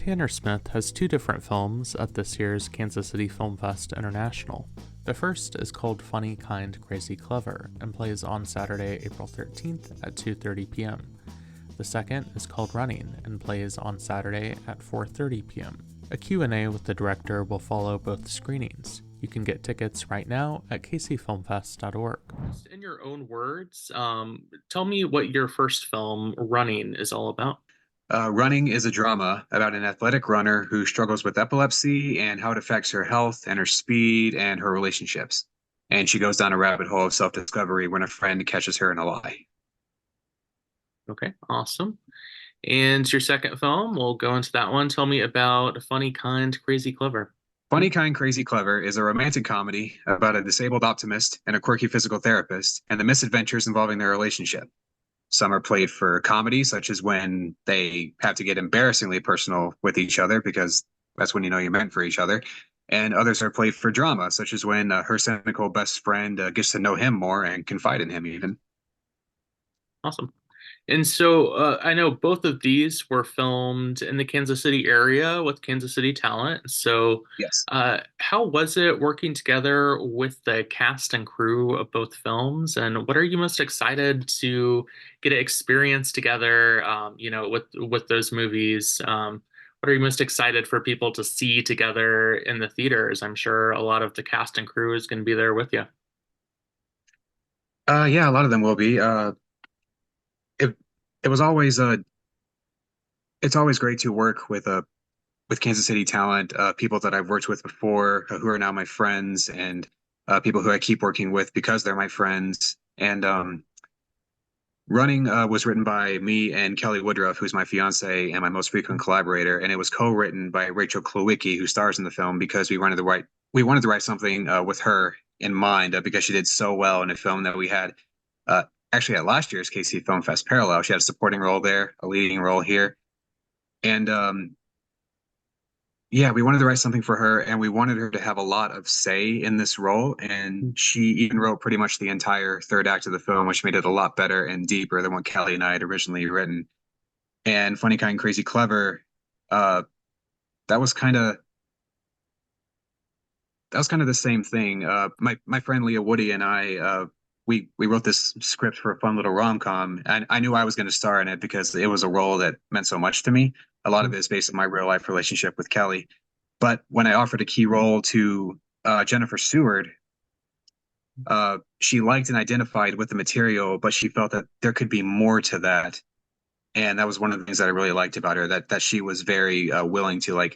Tanner Smith has two different films at this year's Kansas City Film Fest International. The first is called Funny, Kind, Crazy, Clever and plays on Saturday, April 13th at 2:30 p.m. The second is called Running and plays on Saturday at 4:30 p.m. A Q&A with the director will follow both screenings. You can get tickets right now at kcfilmfest.org. In your own words, tell me what your first film, Running, is all about. Running is a drama about an athletic runner who struggles with epilepsy and how it affects her health and her speed and her relationships. And she goes down a rabbit hole of self-discovery when a friend catches her in a lie. Okay, awesome. And your second film, we'll go into that one. Tell me about Funny, Kind, Crazy, Clever. Funny, Kind, Crazy, Clever is a romantic comedy about a disabled optimist and a quirky physical therapist and the misadventures involving their relationship. Some are played for comedy, such as when they have to get embarrassingly personal with each other, because that's when you know you're meant for each other. And others are played for drama, such as when her cynical best friend gets to know him more and confide in him even. Awesome. And so I know both of these were filmed in the Kansas City area with Kansas City talent. So Yes. how was it working together with the cast and crew of both films? And what are you most excited to get to experience together, with those movies? What are you most excited for people to see together in the theaters? I'm sure a lot of the cast and crew is going to be there with you. Yeah, a lot of them will be. It it was always it's always great to work with Kansas City talent, people that I've worked with before who are now my friends, and people who I keep working with because they're my friends. And Running was written by me and Kelly Woodruff, who's my fiance and my most frequent collaborator, and it was co-written by Rachel Klowicki, who stars in the film, because we wanted to write something with her in mind because she did so well in a film that we had uh, actually at last year's KC Film Fest Parallel. She had a supporting role there, a leading role here, and yeah, we wanted to write something for her, and we wanted her to have a lot of say in this role. And she even wrote pretty much the entire third act of the film, which made it a lot better and deeper than what Kelly and I had originally written. And Funny, Kind, Crazy, Clever, uh, that was kind of the same thing. My friend Leah Woody and I, we wrote this script for a fun little rom-com, and I knew I was going to star in it because it was a role that meant so much to me. A lot of it is based on my real life relationship with Kelly. But when I offered a key role to Jennifer Seward, she liked and identified with the material, but she felt that there could be more to that. And that was one of the things that I really liked about her, that she was very willing to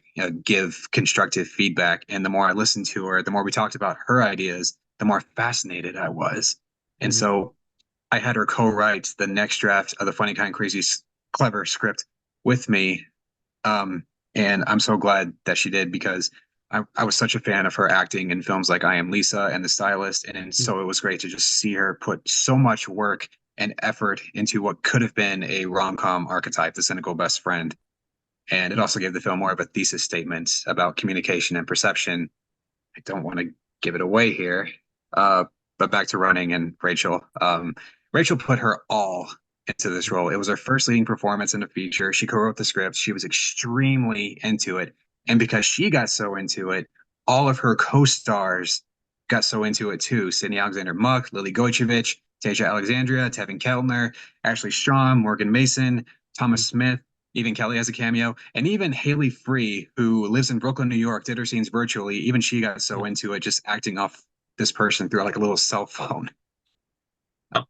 give constructive feedback. And the more I listened to her, the more we talked about her ideas, the more fascinated I was. And so I had her co-write the next draft of the Funny, Kind, Crazy, Clever script with me. And I'm so glad that she did, because I was such a fan of her acting in films like I Am Lisa and The Stylist. And so it was great to just see her put so much work and effort into what could have been a rom-com archetype, the cynical best friend. And it also gave the film more of a thesis statement about communication and perception. I don't want to give it away here, but back to Running and Rachel. Rachel put her all into this role. It was her first leading performance in a feature. She co-wrote the script. She was extremely into it. And because she got so into it, all of her co-stars got so into it too. Sydney Alexander Muck, Lily Gojevich, Tasia Alexandria, Tevin Kellner, Ashley Strom, Morgan Mason, Thomas Smith, even Kelly has a cameo, and even Haley Free, who lives in Brooklyn, New York, did her scenes virtually. Even she got so into it, just acting off this person through like a little cell phone.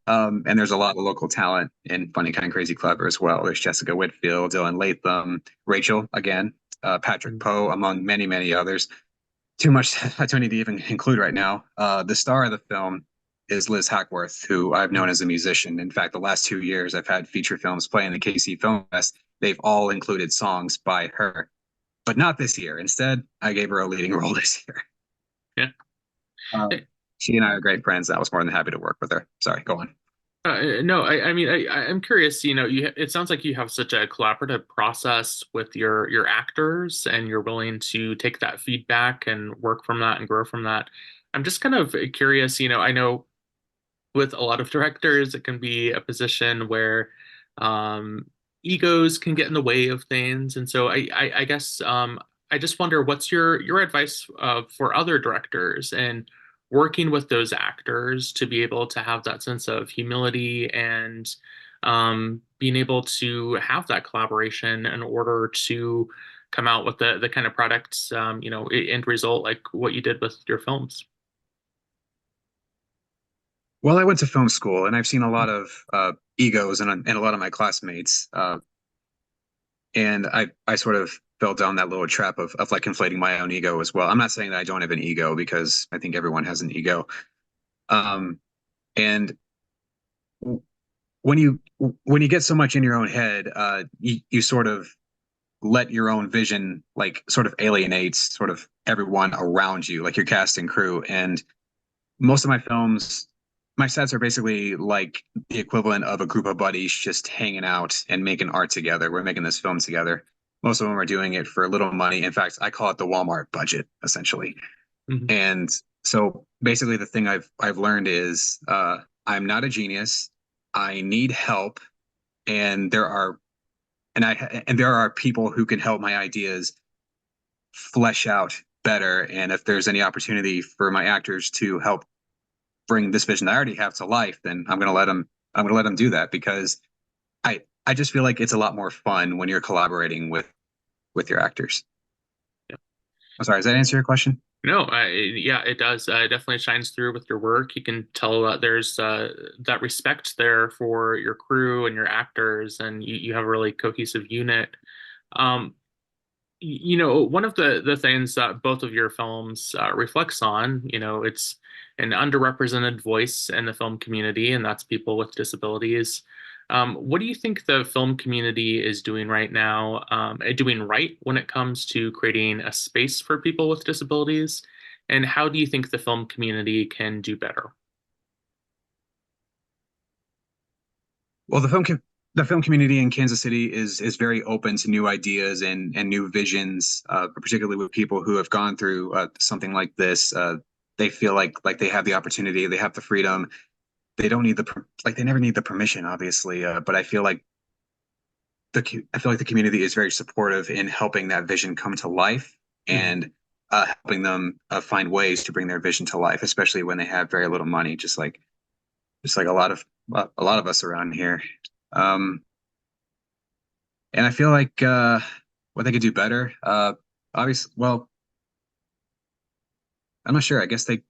And there's a lot of local talent in Funny, Kind, Crazy, Clever as well. There's Jessica Whitfield, Dylan Latham, Rachel again, Patrick Poe, among many, many others. Too much I don't need to even include right now. The star of the film is Liz Hackworth, who I've known as a musician. In fact, the last 2 years I've had feature films play in the KC Film Fest. They've all included songs by her, but not this year. Instead, I gave her a leading role this year. Yeah. She and I are great friends. I was more than happy to work with her. Sorry, go on. No, I mean, I'm curious. It sounds like you have such a collaborative process with your actors, and you're willing to take that feedback and work from that and grow from that. I'm just kind of curious. I know with a lot of directors, it can be a position where, um, egos can get in the way of things. And so I guess I just wonder what's your advice for other directors and working with those actors to be able to have that sense of humility and being able to have that collaboration in order to come out with the kind of products, end result like what you did with your films. Well, I went to film school, and I've seen a lot of egos and a lot of my classmates, and I sort of fell down that little trap of like inflating my own ego as well. I'm not saying that I don't have an ego because I think everyone has an ego. Um, and when you get so much in your own head, you sort of let your own vision like sort of alienates sort of everyone around you, like your cast and crew. And most of my films, my sets are basically like the equivalent of a group of buddies just hanging out and making art together. We're making this film together. Most of them are doing it for little money. In fact, I call it the Walmart budget, essentially. Mhm. And so basically the thing I've learned is I'm not a genius. I need help, and there are people who can help my ideas flesh out better. And if there's any opportunity for my actors to help bring this vision that I already have to life, then I'm gonna let them do that because I just feel like it's a lot more fun when you're collaborating with your actors. I'm sorry, does that answer your question? No, yeah, it does. It definitely shines through with your work. You can tell that there's that respect there for your crew and your actors, and you have a really cohesive unit. Um, one of the things that both of your films reflects on, it's an underrepresented voice in the film community, and that's people with disabilities. What do you think the film community is doing right now, doing right when it comes to creating a space for people with disabilities? And how do you think the film community can do better? Well, the film community in Kansas City is very open to new ideas and new visions, particularly with people who have gone through something like this. They feel like they have the opportunity, they have the freedom. They don't need like they never need the permission, obviously. But I feel like the community is very supportive in helping that vision come to life Mhm. and helping them find ways to bring their vision to life, especially when they have very little money, just like a lot of us around here. Um, and I feel like what they could do better. Obviously, well, I'm not sure. I guess they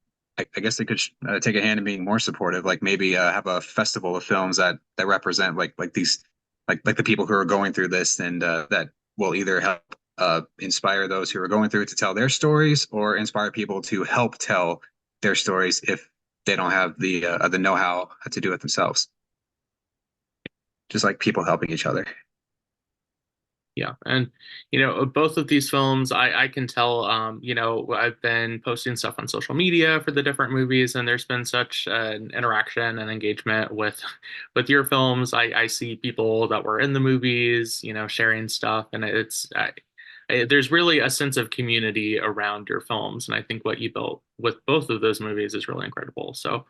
could take a hand in being more supportive. Like maybe have a festival of films that represent like these like the people who are going through this, and that will either help inspire those who are going through it to tell their stories, or inspire people to help tell their stories if they don't have the know-how to do it themselves. Just like people helping each other. Yeah, and both of these films, I can tell. I've been posting stuff on social media for the different movies, and there's been such an interaction and engagement with with your films. I see people that were in the movies, sharing stuff, and there's really a sense of community around your films, and I think what you built with both of those movies is really incredible. So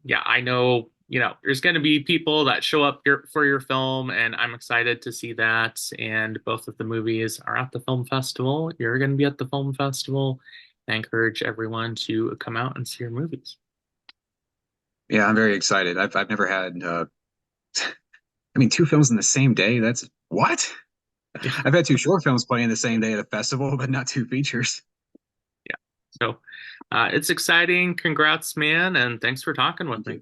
yeah, I know, there's going to be people that show up for your film, and I'm excited to see that. And both of the movies are at the film festival. You're going to be at the film festival. I encourage everyone to come out and see your movies. Yeah, I'm very excited. I've never had I mean two films in the same day. That's what? Yeah, I've had two short films playing the same day at a festival, but not two features. yeah. So it's exciting. Congrats, man, and thanks for talking with Thank me. you.